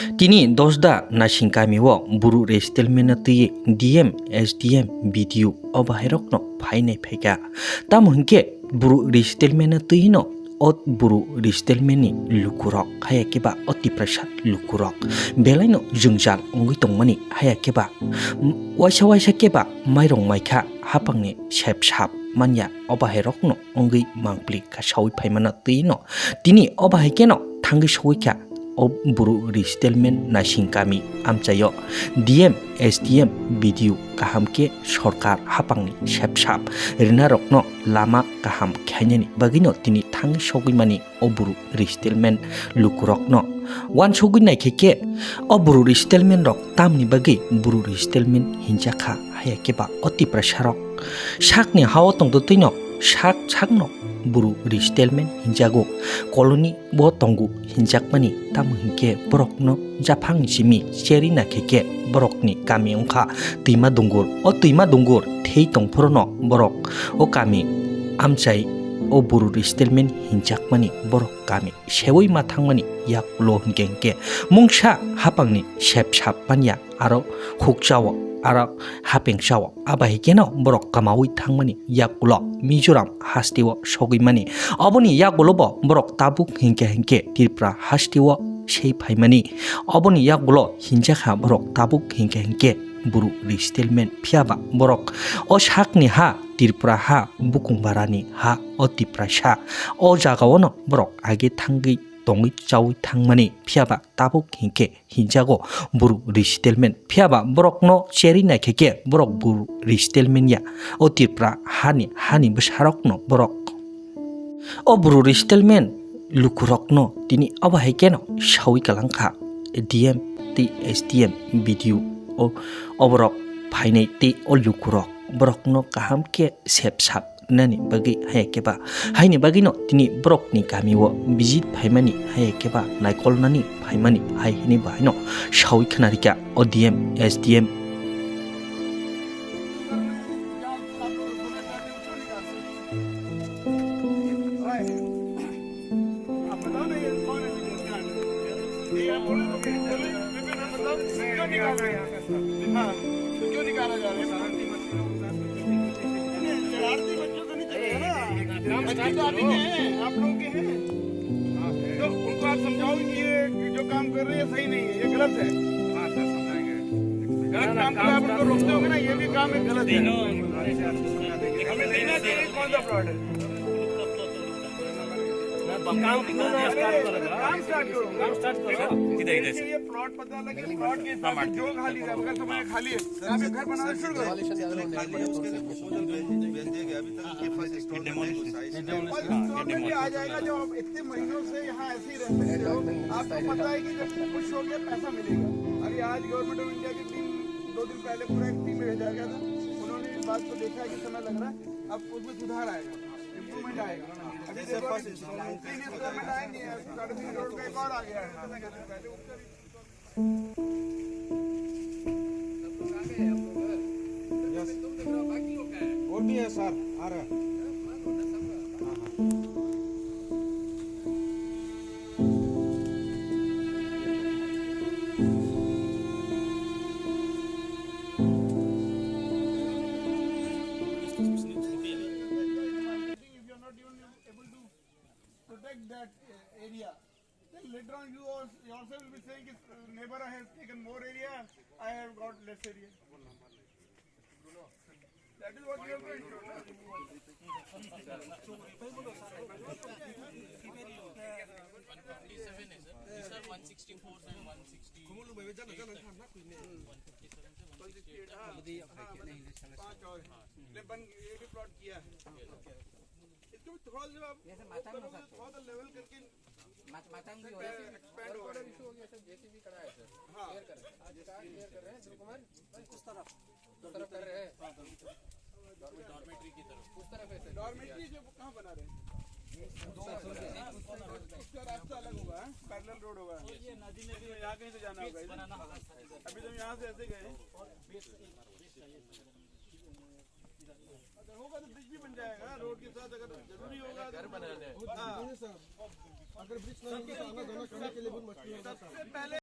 Tini dosda nasing kami wo buru restelmena tuye DM SDM video obahirok no paine pega. Tamu hingke buru restelmena tuye no ot buru restelmeni lukurok haya keba oti prasad lukurok. Belai no jungjal ongui tongmani haya keba. Waisa keba mairong maika hapangni shep manya obahirok no ongui mangpli ka shawi paimana tuye no. Tini obahike no tangi shawi ka o buru restelmen nasing kami amchayo DM SDM video kahamke sorkar hapangni shep rina rokno lama kaham khanyani bagino tini thang sogimani o buru restelmen lukurokno wan sogui naikeke o buru restelmen rok tamni bagi buru restelmen hinjaka hayakeba oti prasarok sakni hawo tongdo tino sakno buru restelmen hinjago koloni bo tongu hinjakmani tamu hingke borokno japang simi cheri nakeke borokni kami ongkha tuima dungur o tuima dungur thei tongphorono borok o kami amchai o buru restelmen hinjakmani borok kami sewoi mathangmani yak lo hingke mungsa hapangni shep panya aro hukjawo ara hapeng shawo abahikeno borok kamawi thangmani yakulo mizoram hastiwo sogimani oboni yakulo bo borok tabuk hingke tirpra hastiwo sei phaimani oboni yakulo hinjakha borok tabuk hingke buru restelmen phiaba borok o sakni ha tirpra ha bukungbarani ha otiprasha o jagawono borok age thangi tongi chawi thangmani phiaba tabuk hingke hinjago buru restelmen phiaba borokno cheri naikeke borok buru restelmen ya o tirpra hani besarokno borok o buru restelmen lukurokno tini abahekeno shawi kalangkha DM ti SDM video o borok phainai ti o lukurok borokno kahamke sep nani bagi hayakeba haini bagino tini borok ni kami wo bijit phaimani hayakeba naikol nani phaimani haihini bahino shawi khanarika ODM SDM आप लोगों के हैं तो उनको आप समझाओ कि ये जो काम कर रहे हैं सही नहीं है, ये गलत है। हाँ सर समझाएंगे। गलत काम कर आप उनको रोकते होंगे ना, ये भी काम है गलत है। हमें देना चाहिए कौन सा फ्रॉड है। काम स्टार्ट करो। ये फ्रॉड पता लगे फ्रॉड के हिसाब से जो खाली है अगर तुम्हारे खाली है आप ये घर बनाना शुरू करो। आ जाएगा जो इतने महीनों से यहाँ ऐसे ही रहते हो आपको पता है कि जब कुछ हो गया पैसा मिलेगा। अरे आज गवर्नमेंट ऑफ इंडिया की टीम 2 दिन पहले पूरा एक टीम भेजा गया था, उन्होंने इस बात को देखा कि समय लग रहा है, अब उसमें सुधार आएगा, इम्प्रूवमेंट आएगा। अभी देखो 3 इंस्टॉलमेंट आएंगे, 3.5 करोड़ का एक और आ गया है। है सर आ रहा है। That area, then later on you yourself will be saying neighbor has taken more area, I have got less area. That is what you are going to do. These are 164 and 160. ये भी plot किया है। इसको भी थोड़ा सा थोड़ा level करके मातांग भी हो रहा है, एक्सपेंड हो रहा है। इशू हो गया सर, जेसीबी खड़ा है सर, हाँ क्लियर कर रहे हैं, आज क्लियर कर रहे हैं ध्रुव कुमार उस तरफ कर रहे हैं डॉर्मेट्री की तरफ उस तरफ है सर। डॉर्मेट्री जो कहाँ बना रहे हैं उसका रास्ता अलग होगा, पैरेलल रोड होगा। ये नदी में यहाँ कहीं से जाना होगा। अभी तो यहाँ से ऐसे गए होगा तो ब्रिज भी बन जाएगा रोड के साथ, अगर जरूरी होगा घर बनाने। अगर ब्रिज नहीं होगा तो आना जाना करने के लिए बहुत मुश्किल होगा। सबसे पहले